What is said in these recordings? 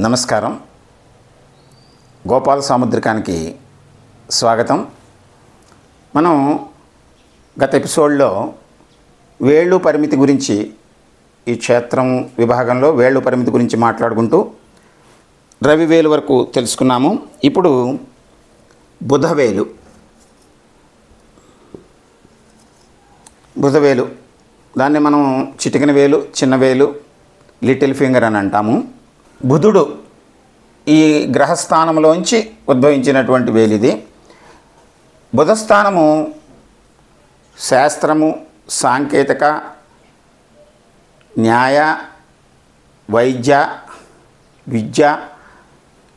నమస్కారం. గోపాల సాముద్రికానికి స్వాగతం. మనం గత ఎపిసోడ్లో వేళ్ళు పరిమితి గురించి, ఈ క్షేత్రం విభాగంలో వేళ్ళు పరిమితి గురించి మాట్లాడుకుంటూ రవివేలు వరకు తెలుసుకున్నాము. ఇప్పుడు బుధవేలు దాన్ని మనం చిటికెన వేలు, చిన్న వేలు, లిటిల్ ఫింగర్ అని అంటాము. బుధుడు ఈ గ్రహస్థానంలోంచి ఉద్భవించినటువంటి వేలిది. బుధస్థానము శాస్త్రము, సాంకేతిక, న్యాయ, వైద్య, విద్య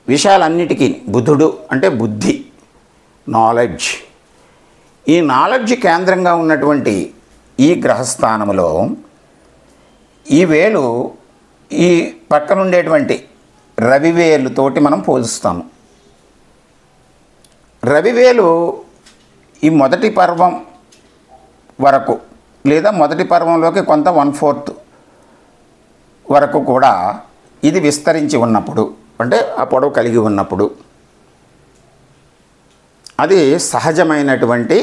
విషయాలన్నిటికీ బుధుడు అంటే బుద్ధి, నాలెడ్జ్. ఈ నాలెడ్జ్ కేంద్రంగా ఉన్నటువంటి ఈ గ్రహస్థానములో ఈ వేలు ఈ పక్కనుండేటువంటి రవివేలుతోటి మనం పోల్స్తాము. రవివేలు ఈ మొదటి పర్వం వరకు లేదా మొదటి పర్వంలోకి కొంత 1/4 వరకు కూడా ఇది విస్తరించి ఉన్నప్పుడు, అంటే ఆ పొడవు కలిగి ఉన్నప్పుడు అది సహజమైనటువంటి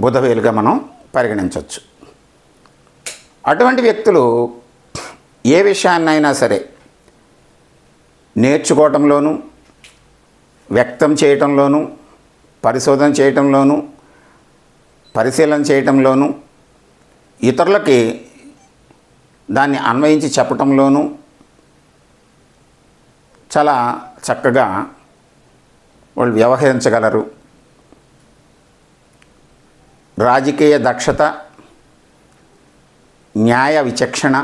బుధవేలుగా మనం పరిగణించవచ్చు. అటువంటి వ్యక్తులు ఏ విషయాన్నైనా సరే నేర్చుకోవటంలోనూ, వ్యక్తం చేయటంలోనూ, పరిశోధన చేయటంలోనూ, పరిశీలన చేయటంలోనూ, ఇతరులకి దాన్ని అన్వయించి చెప్పటంలోనూ చాలా చక్కగా వాళ్ళు వ్యవహరించగలరు. రాజకీయ దక్షత, న్యాయ విచక్షణ,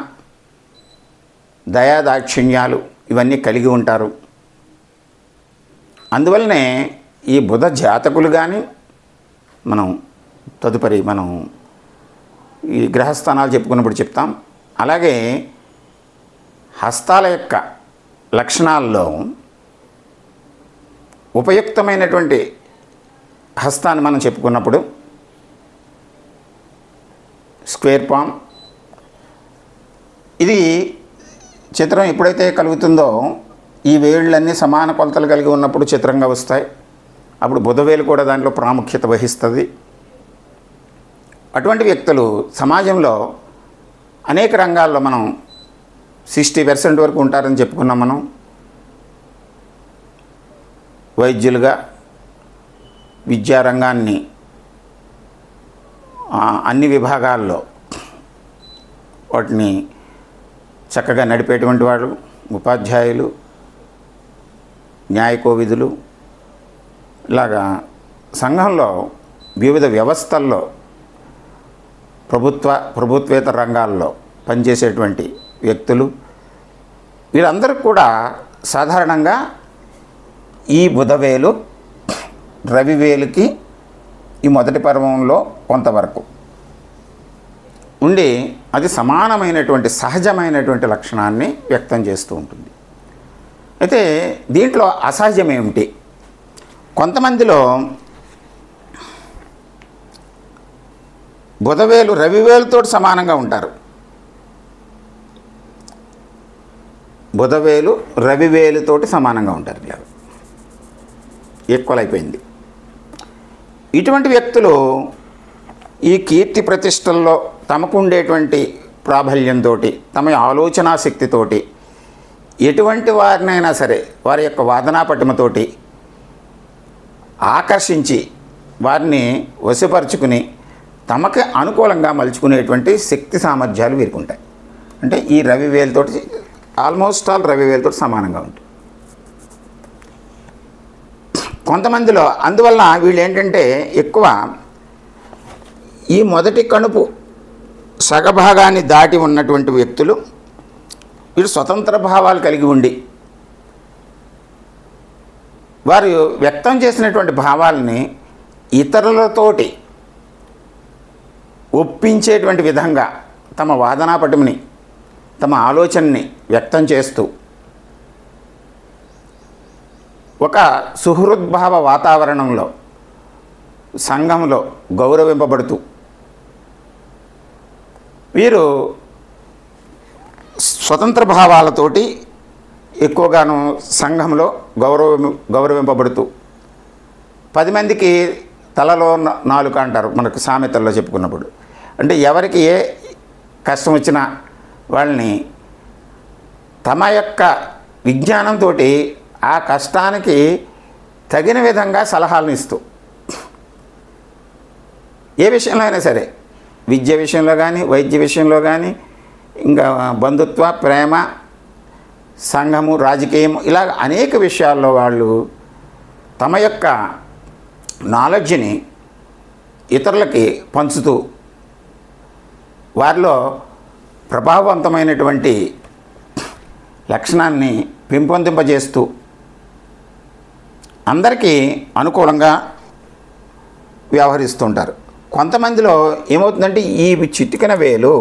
దయాదాక్షిణ్యాలు ఇవన్నీ కలిగి ఉంటారు. అందువల్లనే ఈ బుధ జాతకులు కానీ, తదుపరి మనం ఈ గ్రహస్థానాలు చెప్పుకున్నప్పుడు చెప్తాం. అలాగే హస్తాల యొక్క లక్షణాల్లో ఉపయుక్తమైనటువంటి హస్తాన్ని మనం చెప్పుకున్నప్పుడు స్క్వేర్ పామ్. ఇది చిత్రం ఎప్పుడైతే కలుగుతుందో ఈ వేళ్ళన్నీ సమాన కొలతలు కలిగి ఉన్నప్పుడు చిత్రంగా వస్తాయి. అప్పుడు బుధవేలు కూడా దాంట్లో ప్రాముఖ్యత వహిస్తుంది. అటువంటి వ్యక్తులు సమాజంలో అనేక రంగాల్లో మనం 60% వరకు ఉంటారని చెప్పుకున్నాం. మనం వైద్యులుగా, విద్యారంగాన్ని అన్ని విభాగాల్లో వాటిని చక్కగా నడిపేటువంటి వాళ్ళు, ఉపాధ్యాయులు, న్యాయకోవిధులు, ఇలాగా సంఘంలో వివిధ వ్యవస్థల్లో ప్రభుత్వేతర రంగాల్లో పనిచేసేటువంటి వ్యక్తులు, వీరందరూ కూడా సాధారణంగా ఈ బుధవేలు రవివేలుకి ఈ మొదటి పర్వంలో కొంతవరకు ఉండి అది సమానమైనటువంటి సహజమైనటువంటి లక్షణాన్ని వ్యక్తం చేస్తూ ఉంటుంది. అయితే దీంట్లో అసహజం ఏమిటి? కొంతమందిలో బుధవేలు రవివేలుతో సమానంగా ఉంటారు. బుధవేలు రవివేలుతోటి సమానంగా ఉంటారు, ఇలా ఈక్వల్ అయిపోయింది. ఇటువంటి వ్యక్తులు ఈ కీర్తి ప్రతిష్టల్లో తమకు ఉండేటువంటి ప్రాబల్యంతో, తమ ఆలోచనా శక్తితోటి ఎటువంటి వారినైనా సరే వారి యొక్క వాదనా పటిమతోటి ఆకర్షించి వారిని వశపరుచుకుని తమకి అనుకూలంగా మలుచుకునేటువంటి శక్తి సామర్థ్యాలు వీరికి ఉంటాయి. అంటే ఈ రవివేలుతోటి ఆల్మోస్ట్ ఆల్ రవివేలుతో సమానంగా ఉంటుంది. కొంతమందిలో అందువల్ల వీళ్ళు ఏంటంటే ఎక్కువ ఈ మొదటి కణుపు సగభాగాన్ని దాటి ఉన్నటువంటి వ్యక్తులు వీళ్ళు స్వతంత్ర భావాలు కలిగి ఉండి వారు వ్యక్తం చేసినటువంటి భావాలని ఇతరులతోటి ఒప్పించేటువంటి విధంగా తమ వాదనా పటిమని, తమ ఆలోచనని వ్యక్తం చేస్తూ ఒక సుహృద్భావ వాతావరణంలో సంఘంలో గౌరవింపబడుతూ వీరు స్వతంత్ర భావాలతోటి ఎక్కువగాను సంఘంలో గౌరవింపబడుతూ 10 మందికి తలలో నాలుక అంటారు మనకు సామెతల్లో చెప్పుకున్నప్పుడు. అంటే ఎవరికి ఏ కష్టం వచ్చినా వాళ్ళని తమ యొక్క విజ్ఞానంతో ఆ కష్టానికి తగిన విధంగా సలహాలను ఇస్తూ, ఏ విషయంలో అయినా సరే, విద్య విషయంలో కానీ, వైద్య విషయంలో కానీ, ఇంకా బంధుత్వ, ప్రేమ, సంఘము, రాజకీయం, ఇలా అనేక విషయాల్లో వాళ్ళు తమ యొక్క నాలెడ్జ్ని ఇతరులకి పంచుతూ వారిలో ప్రభావవంతమైనటువంటి లక్షణాన్ని పెంపొందింపజేస్తూ అందరికీ అనుకూలంగా వ్యవహరిస్తుంటారు. కొంతమందిలో ఏమవుతుందంటే ఈ చిటికెన వేలు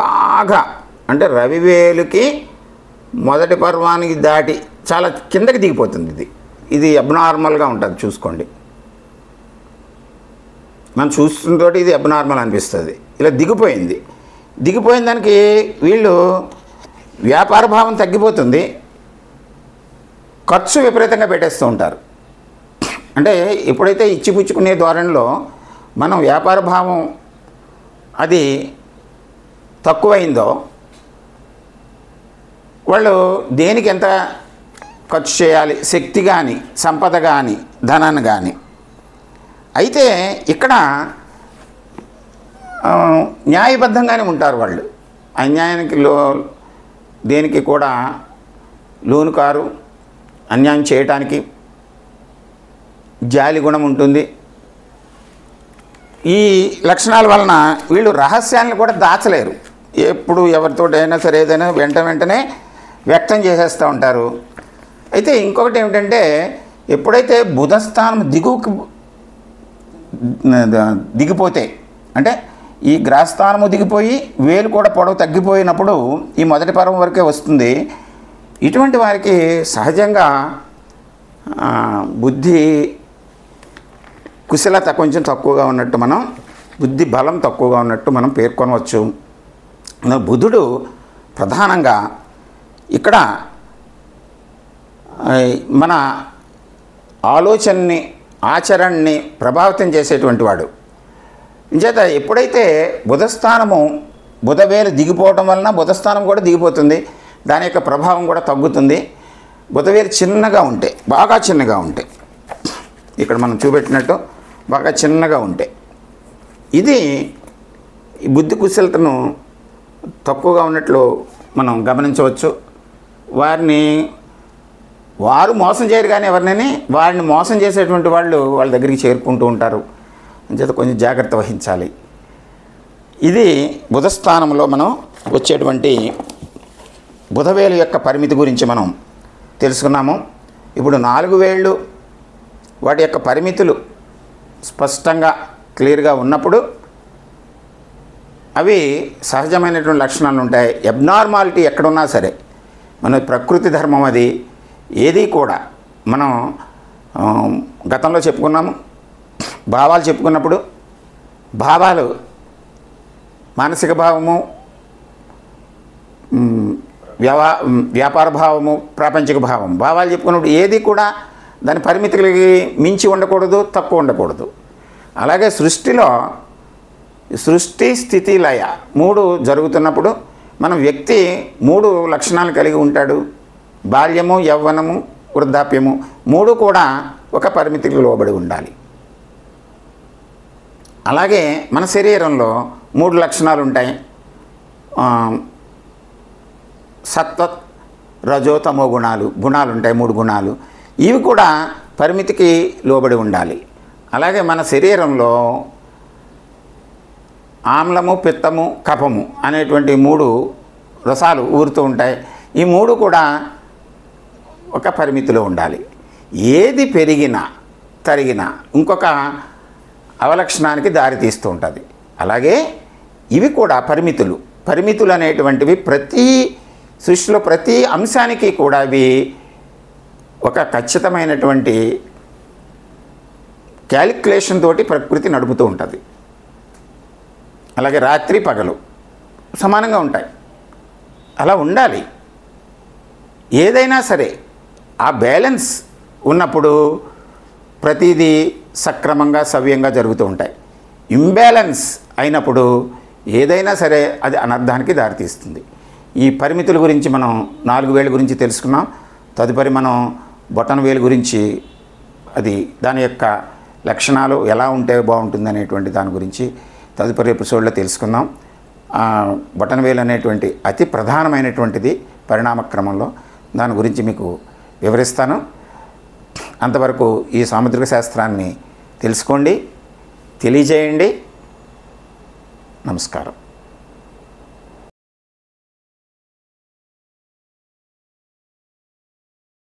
బాగా, అంటే రవివేలుకి మొదటి పర్వానికి దాటి చాలా కిందకి దిగిపోతుంది. ఇది అబ్నార్మల్గా ఉంటుంది. చూసుకోండి, మనం చూస్తుంటే ఇది అబ్నార్మల్ అనిపిస్తుంది. ఇలా దిగిపోయిన దానికి వీళ్ళు వ్యాపార భావం తగ్గిపోతుంది, ఖర్చు విపరీతంగా పెట్టేస్తూ ఉంటారు. అంటే ఎప్పుడైతే ఇచ్చిపుచ్చుకునే ధోరణిలో మనం వ్యాపార భావం అది తక్కువైందో వాళ్ళు దేనికి ఎంత ఖర్చు చేయాలి, శక్తి కానీ, సంపద కానీ, ధనాన్ని కానీ. అయితే ఇక్కడ న్యాయబద్ధంగానే ఉంటారు వాళ్ళు. అన్యాయానికి దేనికి కూడా లోను కారు. అన్యాయం చేయటానికి జాలి గుణం ఉంటుంది. ఈ లక్షణాల వలన వీళ్ళు రహస్యాలను కూడా దాచలేరు. ఎప్పుడు ఎవరితోటైనా సరే ఏదైనా వెంటనే వ్యక్తం చేసేస్తూ ఉంటారు. అయితే ఇంకొకటి ఏమిటంటే, ఎప్పుడైతే బుధస్థానం దిగిపోతే, అంటే ఈ గ్రహస్థానము దిగిపోయి వేలు కూడా పొడవు తగ్గిపోయినప్పుడు ఈ మొదటి పర్వం వరకే వస్తుంది. ఇటువంటి వారికి సహజంగా బుద్ధి కుశలత కొంచెం తక్కువగా ఉన్నట్టు, బుద్ధి బలం తక్కువగా ఉన్నట్టు మనం పేర్కొనవచ్చు. బుధుడు ప్రధానంగా ఇక్కడ మన ఆలోచనని, ఆచరణని ప్రభావితం చేసేటువంటి వాడు. ఇంచేత ఎప్పుడైతే బుధవేలు దిగిపోవటం వలన బుధస్థానం కూడా దిగిపోతుంది, దాని యొక్క ప్రభావం కూడా తగ్గుతుంది. బుధవేలు చిన్నగా ఉంటే, బాగా చిన్నగా ఉంటే, ఇక్కడ మనం చూపెట్టినట్టు బాగా చిన్నగా ఉంటే, ఇది బుద్ధి కుశలతను తక్కువగా ఉన్నట్లు మనం గమనించవచ్చు. వారు మోసం చేయరు, కానీ ఎవరినైనా వారిని మోసం చేసేటువంటి వాళ్ళు వాళ్ళ దగ్గరికి చేరుకుంటూ ఉంటారు. అంచేత కొంచెం జాగ్రత్త వహించాలి. ఇది బుధస్థానంలో మనం వచ్చేటువంటి బుధవేలు యొక్క పరిమితి గురించి మనం తెలుసుకున్నాము. ఇప్పుడు 4 వేళ్ళు వాటి యొక్క పరిమితులు స్పష్టంగా క్లియర్గా ఉన్నప్పుడు అవి సహజమైనటువంటి లక్షణాలు ఉంటాయి. అబ్నార్మాలిటీ ఎక్కడున్నా సరే, మన ప్రకృతి ధర్మం అది. ఏది కూడా మనం గతంలో చెప్పుకున్నాము. భావాలు చెప్పుకున్నప్పుడు భావాలు మానసిక భావము, వ్యాపార భావము, ప్రాపంచిక భావం. భావాలు చెప్పుకున్నప్పుడు ఏది కూడా దాని పరిమితులకి మించి ఉండకూడదు, తక్కువ ఉండకూడదు. అలాగే సృష్టిలో సృష్టి, స్థితి, లయ 3 జరుగుతున్నప్పుడు మనం వ్యక్తి 3 లక్షణాలు కలిగి ఉంటాడు. బాల్యము, యవ్వనము, వృద్ధాప్యము 3 కూడా ఒక పరిమితికి లోబడి ఉండాలి. అలాగే మన శరీరంలో 3 లక్షణాలు ఉంటాయి. సత్వ, రజో, తమో గుణాలు ఉంటాయి. 3 గుణాలు. ఇవి కూడా పరిమితికి లోబడి ఉండాలి. అలాగే మన శరీరంలో ఆమ్లము, పిత్తము, కఫము అనేటువంటి 3 రసాలు ఊరుతూ ఉంటాయి. ఈ 3 కూడా ఒక పరిమితిలో ఉండాలి. ఏది పెరిగినా తరిగినా ఇంకొక అవలక్షణానికి దారితీస్తూ ఉంటుంది. అలాగే ఇవి కూడా పరిమితులు అనేటువంటివి ప్రతి సృష్టిలో ప్రతి అంశానికి కూడా అవి ఒక ఖచ్చితమైనటువంటి క్యాలిక్యులేషన్ తోటి ప్రకృతి నడుపుతూ ఉంటుంది. అలాగే రాత్రి పగలు సమానంగా ఉంటాయి. అలా ఉండాలి. ఏదైనా సరే ఆ బ్యాలెన్స్ ఉన్నప్పుడు ప్రతిదీ సక్రమంగా సవ్యంగా జరుగుతూ ఉంటాయి. ఇంబ్యాలెన్స్ అయినప్పుడు ఏదైనా సరే అది అనర్థానికి దారితీస్తుంది. ఈ పరిమితుల గురించి మనం 4 వేల గురించి తెలుసుకున్నాం. తదుపరి మనం బొటన వేలు గురించి, అది దాని యొక్క లక్షణాలు ఎలా ఉంటే బాగుంటుంది అనేటువంటి దాని గురించి తదుపరి ఎపిసోడ్లో తెలుసుకుందాం. బొటన వేలు అనేటువంటి అతి ప్రధానమైనటువంటిది పరిణామక్రమంలో, దాని గురించి మీకు వివరిస్తాను. అంతవరకు ఈ సాముద్రిక శాస్త్రాన్ని తెలుసుకోండి, తెలియజేయండి. నమస్కారం.